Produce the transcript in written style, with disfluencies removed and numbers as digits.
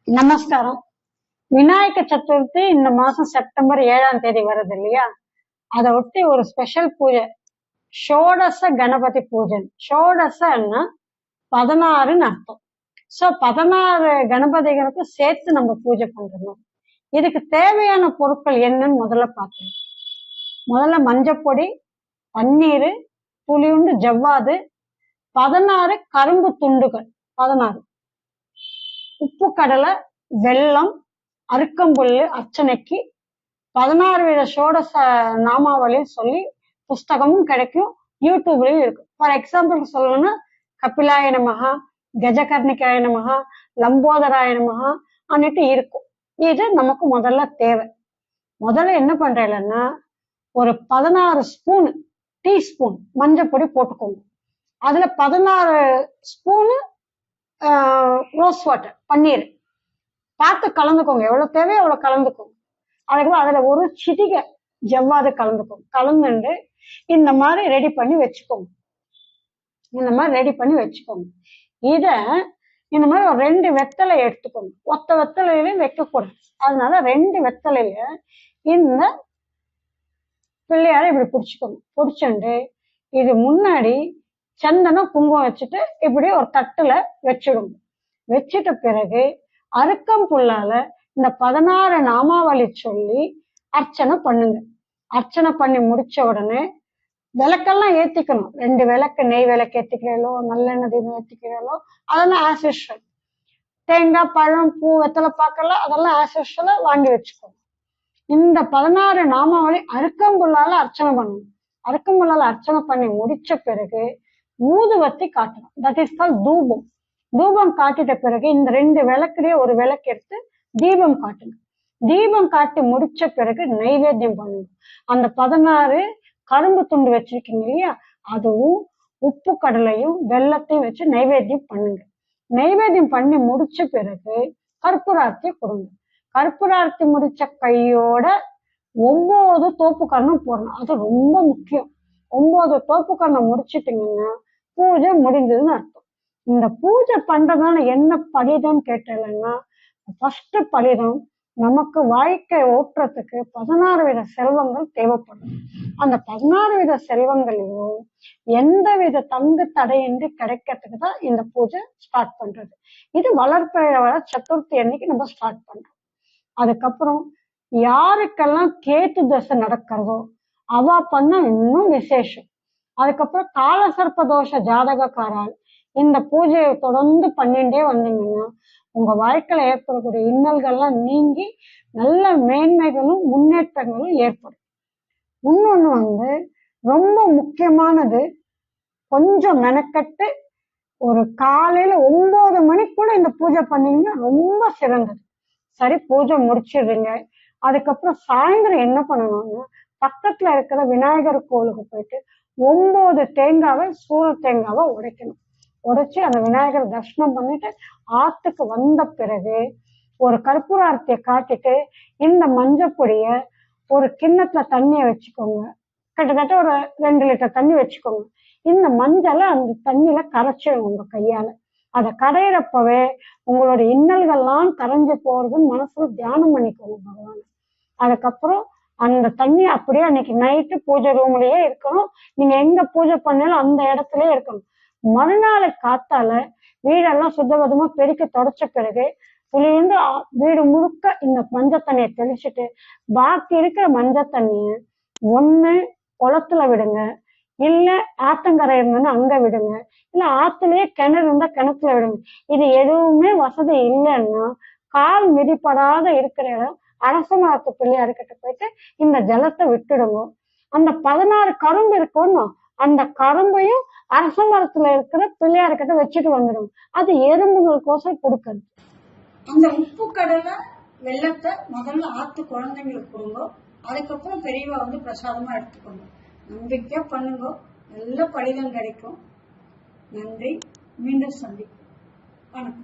நமஸ்காரம். விநாயக சதுர்த்தி இந்த மாசம் செப்டம்பர் 7ஆம் தேதி வருது இல்லையா? அதை ஒட்டி ஒரு ஸ்பெஷல் பூஜை, ஷோடச கணபதி பூஜை. ஷோடசன்னா 16ன்னு அர்த்தம். சோ 16 கணபதிகளுக்கு சேர்த்து நம்ம பூஜை பண்றோம். இதுக்கு தேவையான பொருட்கள் என்னன்னு முதல்ல பார்க்கணும். முதல்ல மஞ்சப்பொடி, பன்னீர், புளியுண்டு ஜவ்வாது, 16 கரும்பு துண்டுகள், 16 உப்பு கடலை, வெல்லம், அருக்கம்புல்லு அர்ச்சனைக்கு, 16 வித ஷோடச நாமாவளின்னு சொல்லி புஸ்தகமும் கிடைக்கும், யூடியூப்லயும் இருக்கு. ஃபார் எக்ஸாம்பிள் சொல்லணும்னா கபிலாய நமஹா, கஜகர்ணிகாய நமஹா, லம்போதராய நமஹா அன்னிட்டு இருக்கும். இது நமக்கு முதல்ல தேவை. முதல்ல என்ன பண்றேன்னா, ஒரு 16 ஸ்பூன் டீஸ்பூன் மஞ்சப்பொடி போட்டுக்கோங்க. அதுல 16 ஸ்பூனு ரோஸ் வாட்டர், பன்னீர் பார்த்து கலந்துக்கோங்க. எவ்வளவு தேவையோ அவ்வளவு கலந்துக்கோங்க. அதுக்கப்புறம் அதுல ஒரு சிட்டிகை ஜவ்வாது கலந்துக்கோங்க. கலந்துட்டு இந்த மாதிரி ரெடி பண்ணி வச்சுக்கோங்க. இத இந்த மாதிரி ஒரு 2 வெத்தலை எடுத்துக்கோங்க. ஒத்த வெத்தலையிலையும் வைக்கக்கூடாது. அதனால 2 வெத்தலையில இந்த பிள்ளையார இப்படி பிடிச்சுக்கோங்க. பிடிச்சுண்டு இது முன்னாடி சந்தனம் குங்குமம் வச்சுட்டு இப்படி ஒரு தட்டுல வச்சிடுங்க. வச்சிட்ட பிறகு அருக்கம் புல்லால இந்த 16 நாமாவளி சொல்லி அர்ச்சனை பண்ணுங்க. அர்ச்சனை பண்ணி முடிச்ச உடனே விளக்கெல்லாம் ஏத்திக்கணும். 2 விளக்கு, நெய் விளக்கு ஏத்திக்கிறீங்களோ, நல்லெண்ணெய் தீபம் ஏத்திக்கிறீங்களோ, அதெல்லாம் ஆஸ் யூஷுவல். தேங்காய், பழம், பூ, வெத்தலை பாக்கெல்லாம் அதெல்லாம் ஆஸ் யூஷுவலா வாங்கி வச்சுக்கோங்க. இந்த 16 நாமாவளி அருக்கம்புல்லால அர்ச்சனை பண்ணணும். அருக்கம்புல்லால அர்ச்சனை பண்ணி முடிச்ச பிறகு ஊதுவத்தி காட்டணும். தட் இஸ் கால் தூபம். தூபம் காட்டிட்ட பிறகு இந்த 2 விளக்குலயே ஒரு விளக்கு எடுத்து தீபம் காட்டணும். தீபம் காட்டி முடிச்ச பிறகு நைவேத்தியம் பண்ணுங்க. அந்த 16 கரும்பு துண்டு வச்சிருக்கீங்க இல்லையா, அதுவும் உப்பு கடலையும் வெள்ளத்தையும் வச்சு நைவேத்தியம் பண்ணுங்க. நைவேத்தியம் பண்ணி முடிச்ச பிறகு கற்பூரார்த்தி கொடுங்க. கற்பூரார்த்தி முடிச்ச கையோட 9 தோப்பு கரணம் போடணும். அது ரொம்ப முக்கியம். 9 தோப்பு கரணம் முடிச்சிட்டீங்கன்னா பூஜை முடிஞ்சதுன்னு அர்த்தம். இந்த பூஜை பண்றதுனால என்ன பலிதம் கேட்டலன்னா, ஃபர்ஸ்ட் பலிதம் நமக்கு வாழ்க்கை ஓட்டுறதுக்கு 16 வித செல்வங்கள் தேவைப்படும். அந்த 16 வித செல்வங்களையும் எந்த வித தங்கு தடையின்றி கிடைக்கிறதுக்கு தான் இந்த பூஜை ஸ்டார்ட் பண்றது. இது வளர்ப்பிற சதுர்த்தி அன்னைக்கு நம்ம ஸ்டார்ட் பண்றோம். அதுக்கப்புறம் யாருக்கெல்லாம் கேத்து தசை நடக்கிறதோ அவ பண்ண இன்னும் விசேஷம். அதுக்கப்புறம் காலசர்ப்ப தோஷ ஜாதகக்காரால் இந்த பூஜையை தொடர்ந்து பண்ணிட்டே வந்தீங்கன்னா உங்க வாழ்க்கையில ஏற்படக்கூடிய இன்னல்கள்லாம் நீங்கி நல்ல மேன்மைகளும் முன்னேற்றங்களும் ஏற்படும். இன்னொன்னு ரொம்ப முக்கியமானது, கொஞ்சம் மெனக்கட்டு ஒரு காலையில 9 மணிக்குள்ள இந்த பூஜை பண்ணீங்கன்னா ரொம்ப சிறந்தது. சரி, பூஜை முடிச்சிடுறீங்க. அதுக்கப்புறம் சாயந்தரம் என்ன பண்ணணும்னா, பக்கத்துல இருக்கிற விநாயகர் கோவிலுக்கு போயிட்டு 9 தேங்காவை, சூர தேங்காவை உடைக்கணும். உடைச்சு அந்த விநாயகர் தரிசனம் பண்ணிட்டு ஆத்துக்கு வந்த பிறகு ஒரு கற்பூரார்த்தியை காட்டிட்டு இந்த மஞ்சப்பொடிய ஒரு கிண்ணத்துல தண்ணிய வச்சுக்கோங்க. கிட்டத்தட்ட ஒரு 2 லிட்டர் தண்ணி வச்சுக்கோங்க. இந்த மஞ்சளை அந்த தண்ணியில கரைச்சிடுங்க உங்க கையால. அதை கரையிறப்பவே உங்களோட இன்னல்கள்லாம் கரைஞ்சு போறதுன்னு மனசுல தியானம் பண்ணிக்கோங்க பகவான். அதுக்கப்புறம் அந்த தண்ணி அப்படியே அன்னைக்கு நைட்டு பூஜை ரூம்லயே இருக்கணும். நீங்க எங்க பூஜை பண்ணாலும் அந்த இடத்துலயே இருக்கணும். மறுநாள் காத்தால வீடெல்லாம் சுத்தபத்தமா பெருக்கி தொடச்ச பிறகு புளியுண்டு வீடு முழுக்க இந்த மஞ்சள் தண்ணியை தெளிச்சுட்டு பாக்கி இருக்கிற மஞ்சள் தண்ணிய ஒண்ணு குளத்துல விடுங்க, இல்ல ஆத்தங்கரை இருந்தோன்னா அங்க விடுங்க, இல்ல ஆத்துலயே கிணறு இருந்தா கிணத்துல விடுங்க. இது எதுவுமே வசதி இல்லைன்னா கால் மிதிப்படாத இருக்கிற இடம் அரச மரத்து பிள்ளையார்கிட்ட போயிட்டு இந்த ஜலத்தை விட்டுடுங்க. அந்த 16 கரும்பு இருக்கணும், அந்த கரும்பையும் அரச மரத்துல இருக்கிற பிள்ளையார்கிட்ட வச்சுட்டு வந்துடும். அது எறும்புகளுக்கோசம் கொடுக்குறது. அந்த உப்பு கடலை வெள்ளத்தை முதல்ல ஆத்து குழந்தைங்களுக்கு கொடுங்க. அதுக்கப்புறம் பெரியவா பிரசாதமா எடுத்துக்கோங்க. நம்பிக்கையா பண்ணுங்க, நல்ல பலிதம் கிடைக்கும். நன்றி. மீண்டும் சந்திப்போம். வணக்கம்.